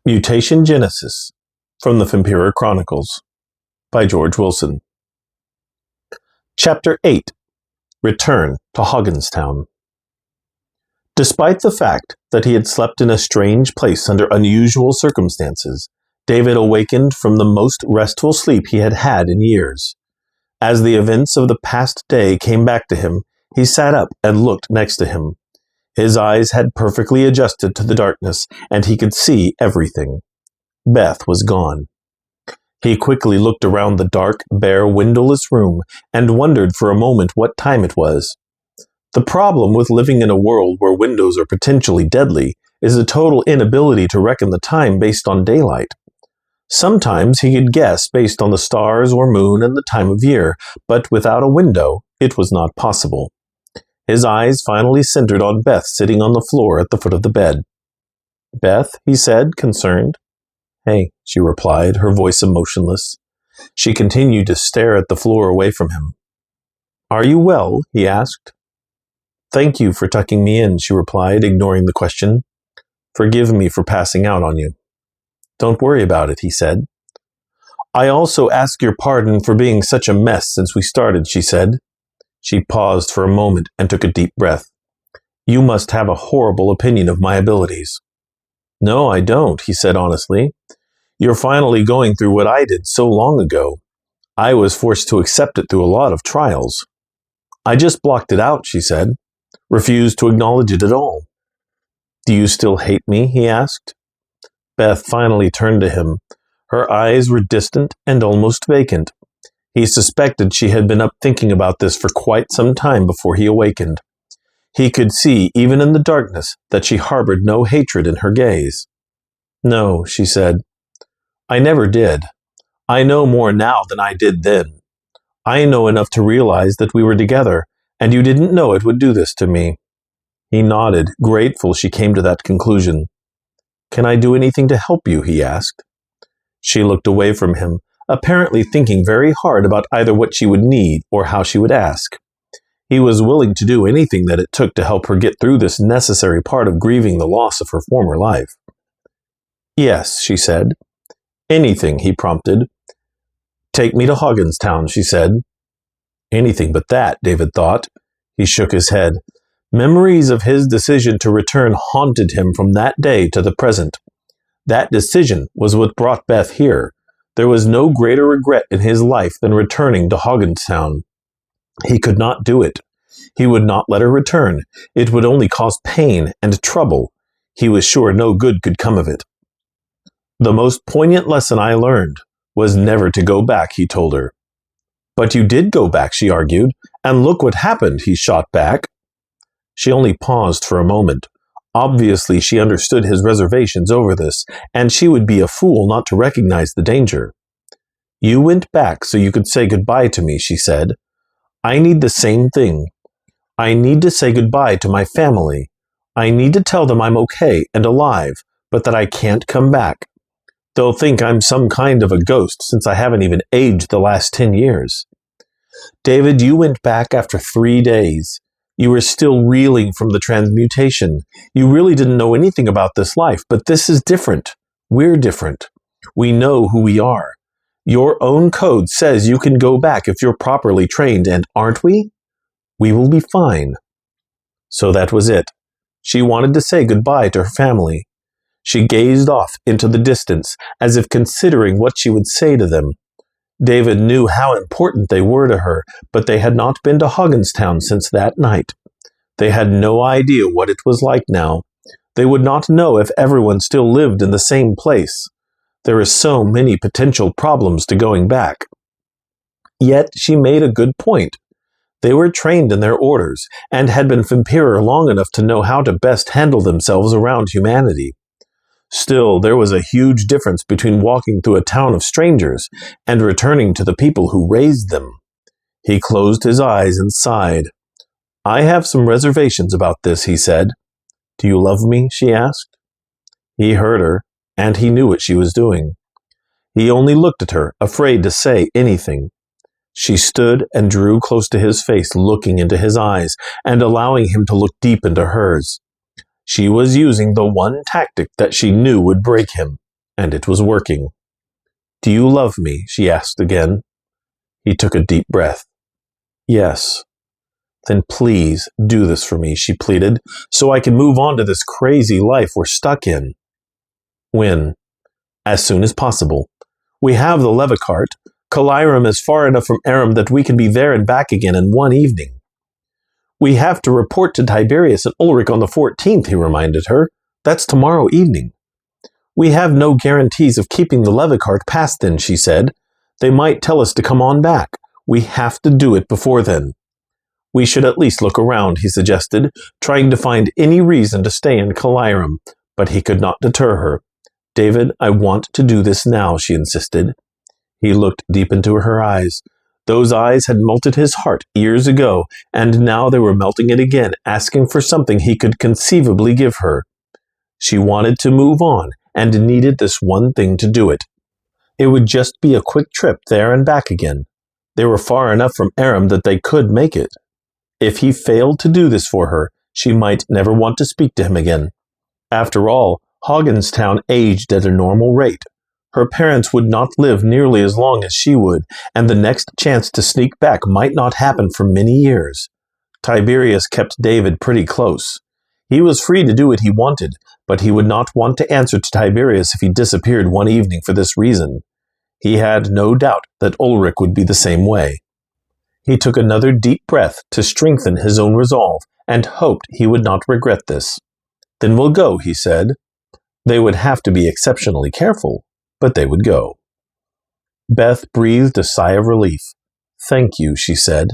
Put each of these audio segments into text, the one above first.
Mutation Genesis from the Fempiror Chronicles by George Willson. Chapter 8. Return to Hauginstown. Despite the fact that he had slept in a strange place under unusual circumstances, David awakened from the most restful sleep he had had in years. As the events of the past day came back to him, he sat up and looked next to him. His eyes had perfectly adjusted to the darkness, and he could see everything. Beth was gone. He quickly looked around the dark, bare, windowless room and wondered for a moment what time it was. The problem with living in a world where windows are potentially deadly is a total inability to reckon the time based on daylight. Sometimes he could guess based on the stars or moon and the time of year, but without a window, it was not possible. His eyes finally centered on Beth sitting on the floor at the foot of the bed. "Beth," he said, concerned. "Hey," she replied, her voice emotionless. She continued to stare at the floor away from him. "Are you well?" he asked. "Thank you for tucking me in," she replied, ignoring the question. "Forgive me for passing out on you." "Don't worry about it," he said. "I also ask your pardon for being such a mess since we started," she said. She paused for a moment and took a deep breath. "You must have a horrible opinion of my abilities." "No, I don't," he said honestly. "You're finally going through what I did so long ago. I was forced to accept it through a lot of trials." "I just blocked it out," she said. "Refused to acknowledge it at all." "Do you still hate me?" he asked. Beth finally turned to him. Her eyes were distant and almost vacant. He suspected she had been up thinking about this for quite some time before he awakened. He could see, even in the darkness, that she harbored no hatred in her gaze. "No," she said. "I never did. I know more now than I did then. I know enough to realize that we were together, and you didn't know it would do this to me." He nodded, grateful she came to that conclusion. "Can I do anything to help you?" he asked. She looked away from him, apparently thinking very hard about either what she would need or how she would ask. He was willing to do anything that it took to help her get through this necessary part of grieving the loss of her former life. "Yes," she said. "Anything," he prompted. "Take me to Hauginstown," she said. Anything but that, David thought. He shook his head. Memories of his decision to return haunted him from that day to the present. That decision was what brought Beth here. There was no greater regret in his life than returning to Hauginstown. He could not do it. He would not let her return. It would only cause pain and trouble. He was sure no good could come of it. "The most poignant lesson I learned was never to go back," he told her. "But you did go back," she argued, "and look what happened," he shot back. She only paused for a moment. Obviously, she understood his reservations over this, and she would be a fool not to recognize the danger. "You went back so you could say goodbye to me," she said. "I need the same thing. I need to say goodbye to my family. I need to tell them I'm okay and alive, but that I can't come back. They'll think I'm some kind of a ghost since I haven't even aged the last 10 years. David, you went back after 3 days. You were still reeling from the transmutation. You really didn't know anything about this life, but this is different. We're different. We know who we are. Your own code says you can go back if you're properly trained, and aren't we? We will be fine." So that was it. She wanted to say goodbye to her family. She gazed off into the distance, as if considering what she would say to them. David knew how important they were to her, but they had not been to Hauginstown since that night. They had no idea what it was like now. They would not know if everyone still lived in the same place. There are so many potential problems to going back. Yet she made a good point. They were trained in their orders, and had been Fempiror long enough to know how to best handle themselves around humanity. Still, there was a huge difference between walking through a town of strangers and returning to the people who raised them. He closed his eyes and sighed. "I have some reservations about this," he said. "Do you love me?" she asked. He heard her, and he knew what she was doing. He only looked at her, afraid to say anything. She stood and drew close to his face, looking into his eyes and allowing him to look deep into hers. She was using the one tactic that she knew would break him. and it was working. "Do you love me?" she asked again. He took a deep breath. "Yes." "Then please do this for me," she pleaded, "so I can move on to this crazy life we're stuck in." "When?" "As soon as possible. We have the Levicart. Calirum is far enough from Aram that we can be there and back again in one evening." "We have to report to Tiberius and Ulrich on the 14th, he reminded her. "That's tomorrow evening." "We have no guarantees of keeping the Levicart past then," she said. "They might tell us to come on back. We have to do it before then." "We should at least look around," he suggested, trying to find any reason to stay in Calirum, but he could not deter her. "David, I want to do this now," she insisted. He looked deep into her eyes. Those eyes had melted his heart years ago, and now they were melting it again, asking for something he could conceivably give her. She wanted to move on, and needed this one thing to do it. It would just be a quick trip there and back again. They were far enough from Aram that they could make it. If he failed to do this for her, she might never want to speak to him again. After all, Hauginstown aged at a normal rate. Her parents would not live nearly as long as she would, and the next chance to sneak back might not happen for many years. Tiberius kept David pretty close. He was free to do what he wanted, but he would not want to answer to Tiberius if he disappeared one evening for this reason. He had no doubt that Ulrich would be the same way. He took another deep breath to strengthen his own resolve, and hoped he would not regret this. "Then we'll go," he said. They would have to be exceptionally careful, but they would go. Beth breathed a sigh of relief. "Thank you," she said.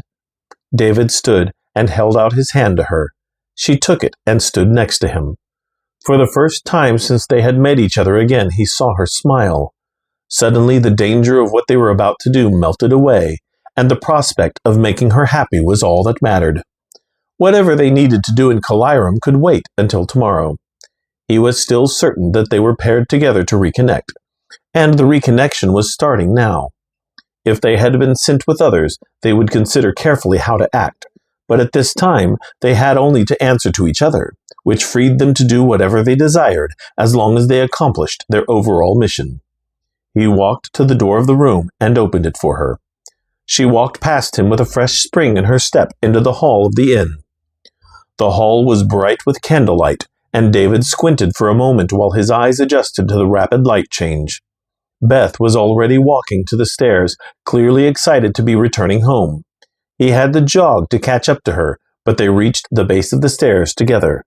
David stood and held out his hand to her. She took it and stood next to him. For the first time since they had met each other again, he saw her smile. Suddenly the danger of what they were about to do melted away, and the prospect of making her happy was all that mattered. Whatever they needed to do in Calirum could wait until tomorrow. He was still certain that they were paired together to reconnect, and the reconnection was starting now. If they had been sent with others, they would consider carefully how to act, but at this time they had only to answer to each other, which freed them to do whatever they desired as long as they accomplished their overall mission. He walked to the door of the room and opened it for her. She walked past him with a fresh spring in her step into the hall of the inn. The hall was bright with candlelight, and David squinted for a moment while his eyes adjusted to the rapid light change. Beth was already walking to the stairs, clearly excited to be returning home. He had to jog to catch up to her, but they reached the base of the stairs together.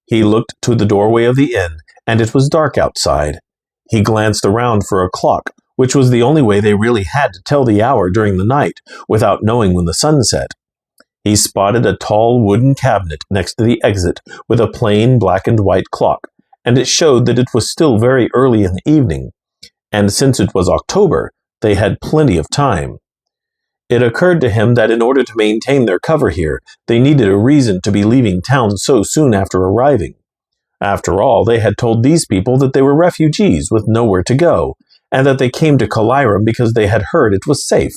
He looked to the doorway of the inn, and it was dark outside. He glanced around for a clock, which was the only way they really had to tell the hour during the night, without knowing when the sun set. He spotted a tall wooden cabinet next to the exit with a plain black and white clock, and it showed that it was still very early in the evening, and since it was October, they had plenty of time. It occurred to him that in order to maintain their cover here, they needed a reason to be leaving town so soon after arriving. After all, they had told these people that they were refugees with nowhere to go, and that they came to Calirum because they had heard it was safe.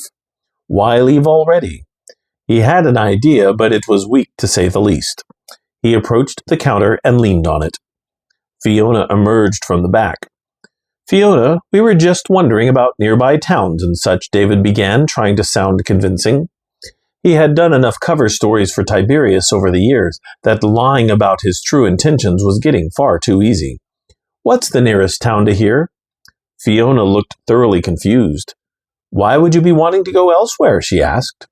Why leave already? He had an idea, but it was weak to say the least. He approached the counter and leaned on it. Fiona emerged from the back. "Fiona, we were just wondering about nearby towns and such," David began, trying to sound convincing. He had done enough cover stories for Tiberius over the years that lying about his true intentions was getting far too easy. "What's the nearest town to here?" Fiona looked thoroughly confused. "Why would you be wanting to go elsewhere?" she asked.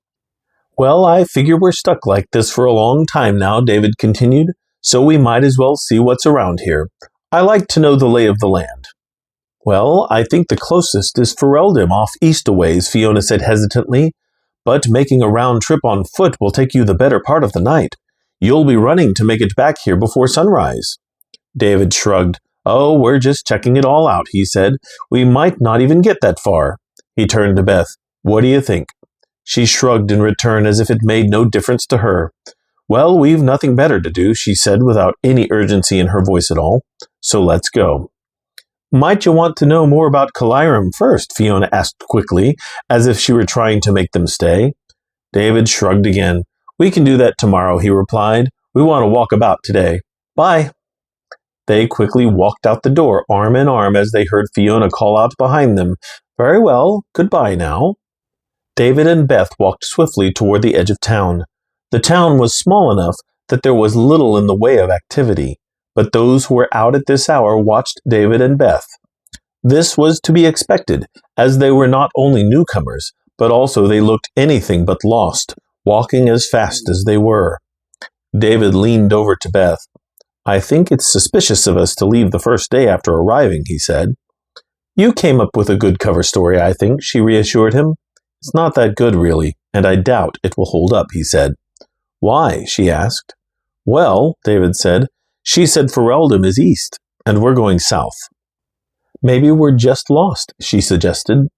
"Well, I figure we're stuck like this for a long time now," David continued, "so we might as well see what's around here. I like to know the lay of the land." "Well, I think the closest is Fereldim off east a ways," Fiona said hesitantly, "but making a round trip on foot will take you the better part of the night. You'll be running to make it back here before sunrise." David shrugged. "Oh, we're just checking it all out," he said. "We might not even get that far." He turned to Beth. "What do you think?" She shrugged in return as if it made no difference to her. "Well, we've nothing better to do," she said without any urgency in her voice at all. "So let's go." "Might you want to know more about Calirum first?" Fiona asked quickly, as if she were trying to make them stay. David shrugged again. "We can do that tomorrow," he replied. "We want to walk about today. Bye." They quickly walked out the door, arm in arm, as they heard Fiona call out behind them, "Very well, goodbye now." David and Beth walked swiftly toward the edge of town. The town was small enough that there was little in the way of activity, but those who were out at this hour watched David and Beth. This was to be expected, as they were not only newcomers, but also they looked anything but lost, walking as fast as they were. David leaned over to Beth. "I think it's suspicious of us to leave the first day after arriving," he said. "You came up with a good cover story, I think," she reassured him. "It's not that good, really, and I doubt it will hold up," he said. "Why?" she asked. "Well," David said, "she said Ferelden is east, and we're going south." "Maybe we're just lost," she suggested.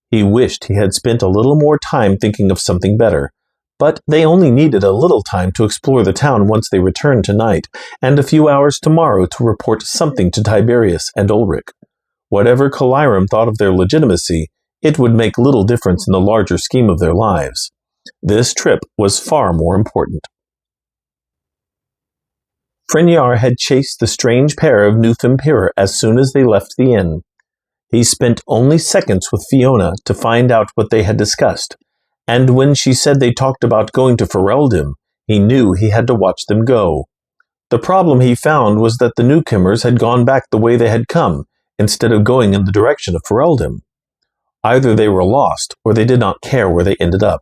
He wished he had spent a little more time thinking of something better, but they only needed a little time to explore the town once they returned tonight, and a few hours tomorrow to report something to Tiberius and Ulrich. Whatever Calirum thought of their legitimacy, it would make little difference in the larger scheme of their lives. This trip was far more important. Fempiror had chased the strange pair of New Fempiror as soon as they left the inn. He spent only seconds with Fiona to find out what they had discussed, and when she said they talked about going to Ferelden, he knew he had to watch them go. The problem he found was that the newcomers had gone back the way they had come, instead of going in the direction of Ferelden. Either they were lost, or they did not care where they ended up.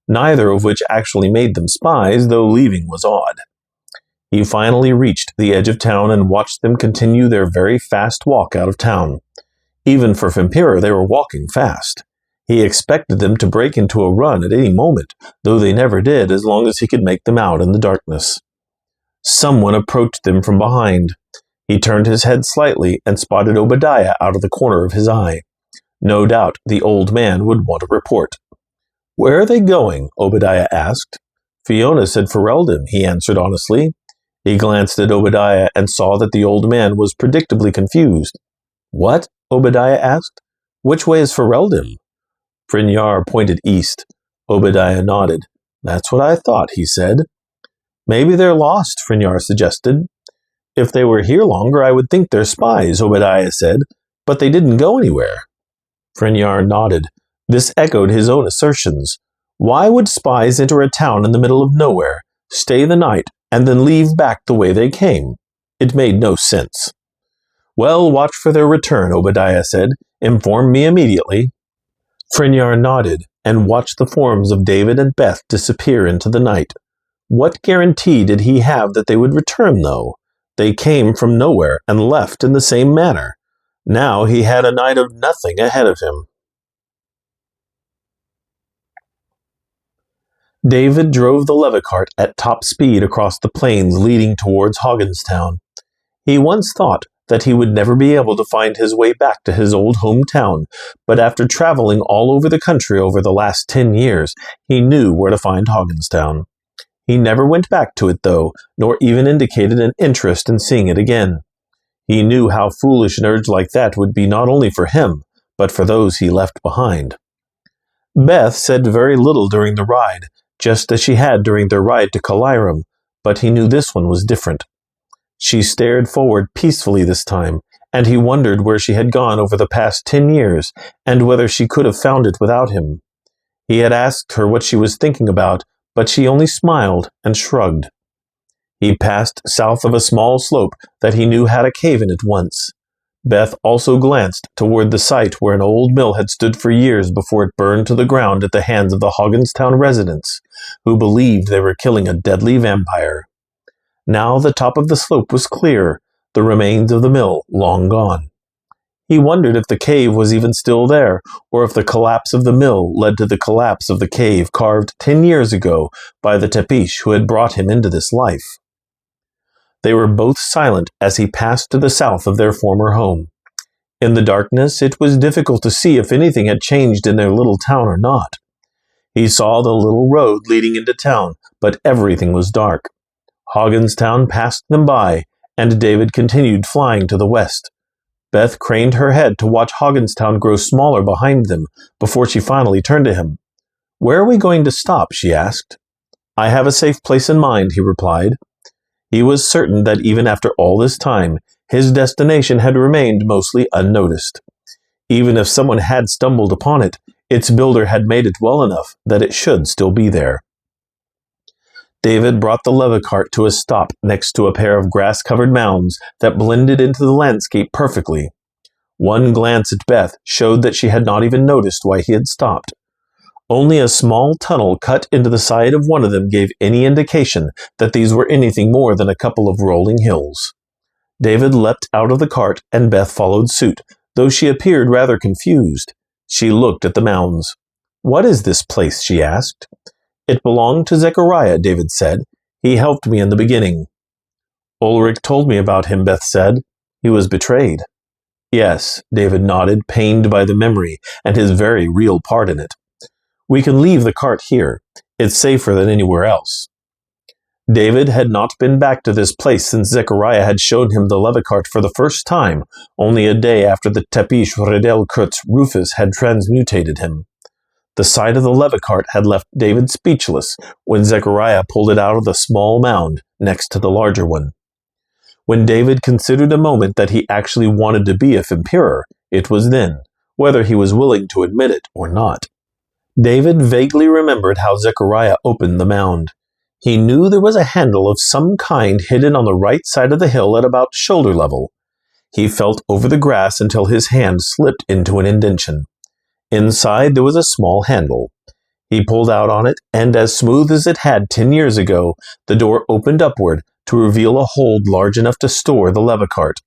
Neither of which actually made them spies, though leaving was odd. He finally reached the edge of town and watched them continue their very fast walk out of town. Even for Fempiror, they were walking fast. He expected them to break into a run at any moment, though they never did as long as he could make them out in the darkness. Someone approached them from behind. He turned his head slightly and spotted Obadiah out of the corner of his eye. No doubt the old man would want a report. "Where are they going?" Obadiah asked. "Fiona said Ferelden," he answered honestly. He glanced at Obadiah and saw that the old man was predictably confused. "What?" Obadiah asked. "Which way is Ferelden?" Fempiror pointed east. Obadiah nodded. "That's what I thought," he said. "Maybe they're lost," Fempiror suggested. "If they were here longer, I would think they're spies," Obadiah said. "But they didn't go anywhere." Fempiror nodded. This echoed his own assertions. Why would spies enter a town in the middle of nowhere, stay the night, and then leave back the way they came? It made no sense. "Well, watch for their return," Obadiah said. "Inform me immediately." Fempiror nodded and watched the forms of David and Beth disappear into the night. What guarantee did he have that they would return, though? They came from nowhere and left in the same manner. Now he had a night of nothing ahead of him. David drove the Levicart at top speed across the plains leading towards Hauginstown. He once thought that he would never be able to find his way back to his old hometown, but after traveling all over the country over the last 10 years, he knew where to find Hauginstown. He never went back to it, though, nor even indicated an interest in seeing it again. He knew how foolish an urge like that would be not only for him, but for those he left behind. Beth said very little during the ride, just as she had during their ride to Calirum, but he knew this one was different. She stared forward peacefully this time, and he wondered where she had gone over the past 10 years, and whether she could have found it without him. He had asked her what she was thinking about, but she only smiled and shrugged. He passed south of a small slope that he knew had a cave in it once. Beth also glanced toward the site where an old mill had stood for years before it burned to the ground at the hands of the Hauginstown residents, who believed they were killing a deadly vampire. Now the top of the slope was clear, the remains of the mill long gone. He wondered if the cave was even still there, or if the collapse of the mill led to the collapse of the cave carved 10 years ago by the Tepish who had brought him into this life. They were both silent as he passed to the south of their former home. In the darkness, it was difficult to see if anything had changed in their little town or not. He saw the little road leading into town, but everything was dark. Hauginstown passed them by, and David continued flying to the west. Beth craned her head to watch Hauginstown grow smaller behind them before she finally turned to him. "Where are we going to stop?" she asked. "I have a safe place in mind," he replied. He was certain that even after all this time, his destination had remained mostly unnoticed. Even if someone had stumbled upon it, its builder had made it well enough that it should still be there. David brought the leva cart to a stop next to a pair of grass-covered mounds that blended into the landscape perfectly. One glance at Beth showed that she had not even noticed why he had stopped. Only a small tunnel cut into the side of one of them gave any indication that these were anything more than a couple of rolling hills. David leapt out of the cart and Beth followed suit, though she appeared rather confused. She looked at the mounds. "What is this place?" she asked. "It belonged to Zechariah," David said. "He helped me in the beginning." "Ulrich told me about him," Beth said. "He was betrayed." "Yes," David nodded, pained by the memory and his very real part in it. "We can leave the cart here. It's safer than anywhere else." David had not been back to this place since Zechariah had shown him the leva cart for the first time, only a day after the Tepish Redelkrutz Rufus had transmutated him. The sight of the leva cart had left David speechless when Zechariah pulled it out of the small mound next to the larger one. When David considered a moment that he actually wanted to be a Fempiror, it was then, whether he was willing to admit it or not. David vaguely remembered how Zechariah opened the mound. He knew there was a handle of some kind hidden on the right side of the hill at about shoulder level. He felt over the grass until his hand slipped into an indention. Inside there was a small handle. He pulled out on it, and as smooth as it had 10 years ago, the door opened upward to reveal a hold large enough to store the leva cart.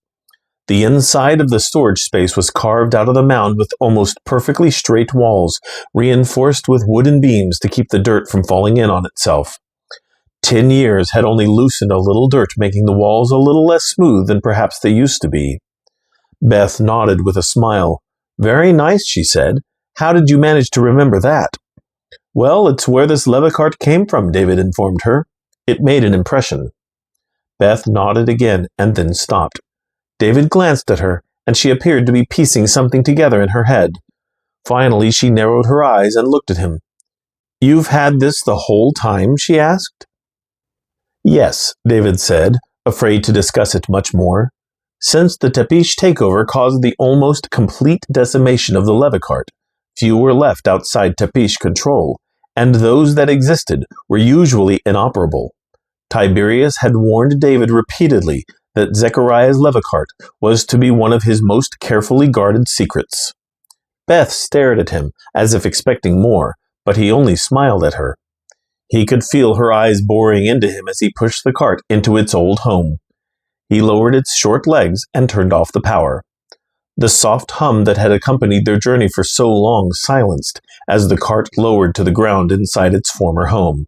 The inside of the storage space was carved out of the mound with almost perfectly straight walls, reinforced with wooden beams to keep the dirt from falling in on itself. 10 years had only loosened a little dirt, making the walls a little less smooth than perhaps they used to be. Beth nodded with a smile. "Very nice," she said. "How did you manage to remember that?" "Well, it's where this leva cart came from," David informed her. "It made an impression." Beth nodded again and then stopped. David glanced at her, and she appeared to be piecing something together in her head. Finally, she narrowed her eyes and looked at him. "You've had this the whole time?" she asked. "Yes," David said, afraid to discuss it much more. "Since the Tepish takeover caused the almost complete decimation of the leva cart, few were left outside Tepish control, and those that existed were usually inoperable. Tiberius had warned David repeatedly that Zechariah's leva cart was to be one of his most carefully guarded secrets." Beth stared at him, as if expecting more, but he only smiled at her. He could feel her eyes boring into him as he pushed the cart into its old home. He lowered its short legs and turned off the power. The soft hum that had accompanied their journey for so long silenced as the cart lowered to the ground inside its former home.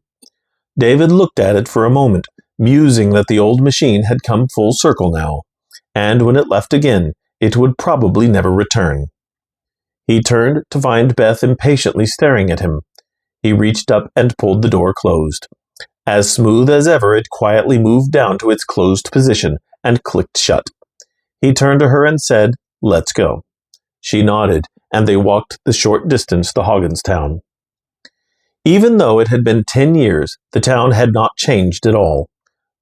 David looked at it for a moment, musing that the old machine had come full circle now, and when it left again, it would probably never return. He turned to find Beth impatiently staring at him. He reached up and pulled the door closed. As smooth as ever, it quietly moved down to its closed position and clicked shut. He turned to her and said, "Let's go." She nodded, and they walked the short distance to Hauginstown. Even though it had been 10 years, the town had not changed at all.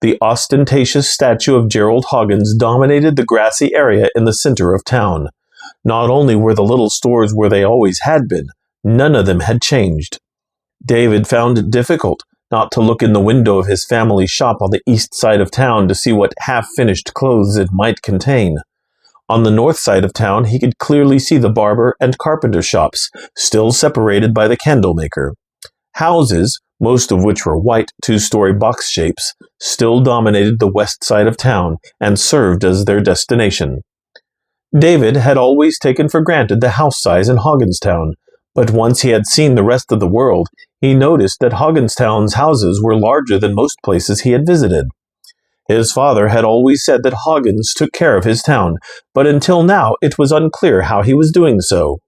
The ostentatious statue of Gerald Haugins dominated the grassy area in the center of town. Not only were the little stores where they always had been, none of them had changed. David found it difficult not to look in the window of his family shop on the east side of town to see what half-finished clothes it might contain. On the north side of town, he could clearly see the barber and carpenter shops, still separated by the candle maker. Houses, most of which were white two-story box shapes, still dominated the west side of town and served as their destination. David had always taken for granted the house size in Hauginstown, but once he had seen the rest of the world, he noticed that Hauginstown's houses were larger than most places he had visited. His father had always said that Haugins took care of his town, but until now it was unclear how he was doing so.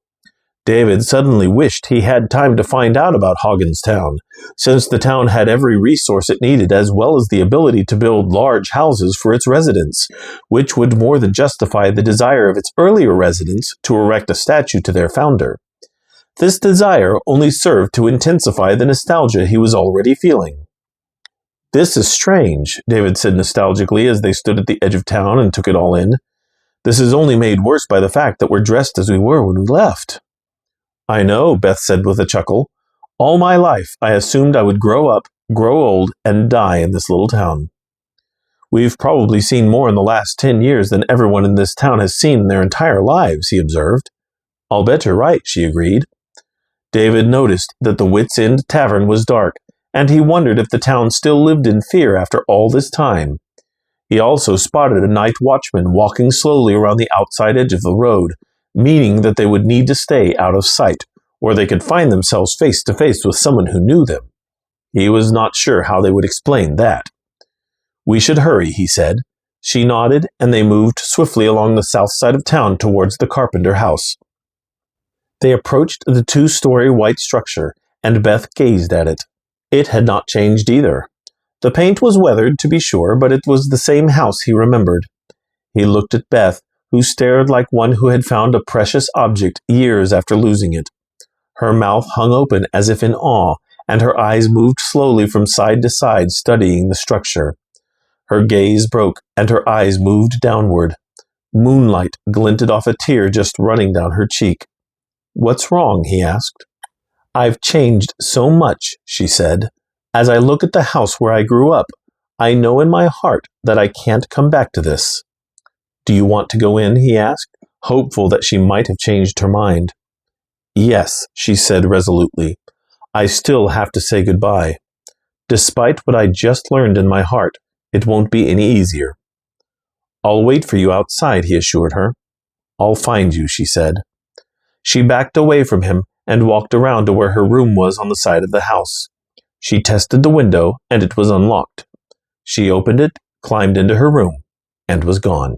David suddenly wished he had time to find out about Hauginstown, since the town had every resource it needed as well as the ability to build large houses for its residents, which would more than justify the desire of its earlier residents to erect a statue to their founder. This desire only served to intensify the nostalgia he was already feeling. "This is strange," David said nostalgically as they stood at the edge of town and took it all in. "This is only made worse by the fact that we're dressed as we were when we left." "I know," Beth said with a chuckle. "All my life, I assumed I would grow up, grow old, and die in this little town." "We've probably seen more in the last 10 years than everyone in this town has seen in their entire lives," he observed. "I'll bet you're right," she agreed. David noticed that the Wits' End Tavern was dark, and he wondered if the town still lived in fear after all this time. He also spotted a night watchman walking slowly around the outside edge of the road, meaning that they would need to stay out of sight, or they could find themselves face to face with someone who knew them. He was not sure how they would explain that. "We should hurry," he said. She nodded, and they moved swiftly along the south side of town towards the Carpenter house. They approached the 2-story white structure, and Beth gazed at it. It had not changed either. The paint was weathered, to be sure, but it was the same house he remembered. He looked at Beth, who stared like one who had found a precious object years after losing it. Her mouth hung open as if in awe, and her eyes moved slowly from side to side, studying the structure. Her gaze broke, and her eyes moved downward. Moonlight glinted off a tear just running down her cheek. "What's wrong?" he asked. "I've changed so much," she said. "As I look at the house where I grew up, I know in my heart that I can't come back to this." "Do you want to go in?" he asked, hopeful that she might have changed her mind. "Yes," she said resolutely. "I still have to say goodbye. Despite what I just learned in my heart, it won't be any easier." "I'll wait for you outside," he assured her. "I'll find you," she said. She backed away from him and walked around to where her room was on the side of the house. She tested the window, and it was unlocked. She opened it, climbed into her room, and was gone.